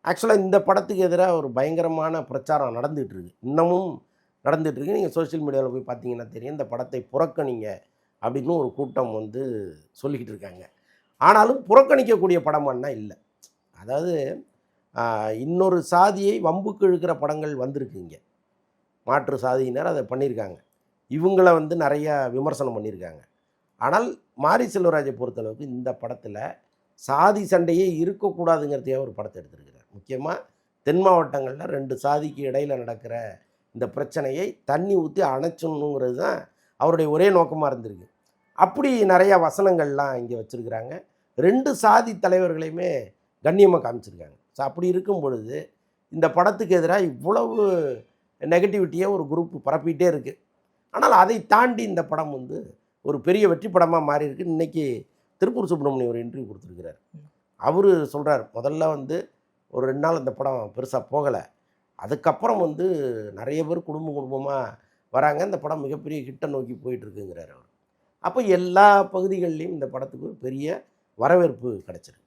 ஆக்சுவலாக இந்த படத்துக்கு எதிராக ஒரு பயங்கரமான பிரச்சாரம் நடந்துகிட்டு இருக்கு, இன்னமும் நடந்துகிட்டு இருக்கு. நீங்கள் சோஷியல் மீடியாவில் போய் பார்த்தீங்கன்னா தெரியும், இந்த படத்தை புறக்கணிங்க அப்படின்னு ஒரு கூட்டம் வந்து சொல்லிக்கிட்டு இருக்காங்க. ஆனாலும் புறக்கணிக்கக்கூடிய படமானா இல்லை. அதாவது இன்னொரு சாதியை வம்புக்கு இழுக்கிற படங்கள் வந்திருக்கு இங்கே. மாற்று சாதியினர் அதை பண்ணியிருக்காங்க. இவங்கள வந்து நிறையா விமர்சனம் பண்ணியிருக்காங்க. ஆனால் மாரி செல்வராஜை பொறுத்தளவுக்கு இந்த படத்தில் சாதி சண்டையே இருக்கக்கூடாதுங்கிறதையே ஒரு படத்தை எடுத்திருக்கிறார். முக்கியமாக தென் மாவட்டங்களில் 2 சாதிக்கு இடையில் நடக்கிற இந்த பிரச்சனையை தண்ணி ஊற்றி அணைச்சணுங்கிறது தான் அவருடைய ஒரே நோக்கமாக இருந்திருக்கு. அப்படி நிறையா வசனங்கள்லாம் இங்கே வச்சுருக்கிறாங்க. 2 சாதி தலைவர்களையுமே கண்ணியமாக காமிச்சிருக்காங்க. ஸோ அப்படி இருக்கும் பொழுது இந்த படத்துக்கு எதிராக இவ்வளவு நெகட்டிவிட்டியை ஒரு குரூப் பரப்பிகிட்டே இருக்குது. ஆனால் அதை தாண்டி இந்த படம் வந்து ஒரு பெரிய வெற்றி படமாக மாறி இருக்கு. இன்றைக்கி திருப்பூர் சுப்ரமணியம் ஒரு இன்டர்வியூ கொடுத்துருக்கிறார். அவர் சொல்கிறார், முதல்ல வந்து ஒரு 2 நாள் இந்த படம் பெருசாக போகலை, அதுக்கப்புறம் வந்து நிறைய பேர் குடும்பமாக வராங்க, இந்த படம் மிகப்பெரிய ஹிட்டை நோக்கி போயிட்டுருக்குங்கிறார் அவர். அப்போ எல்லா பகுதிகள்லேயும் இந்த படத்துக்கு பெரிய வரவேற்பு கிடச்சிருக்கு.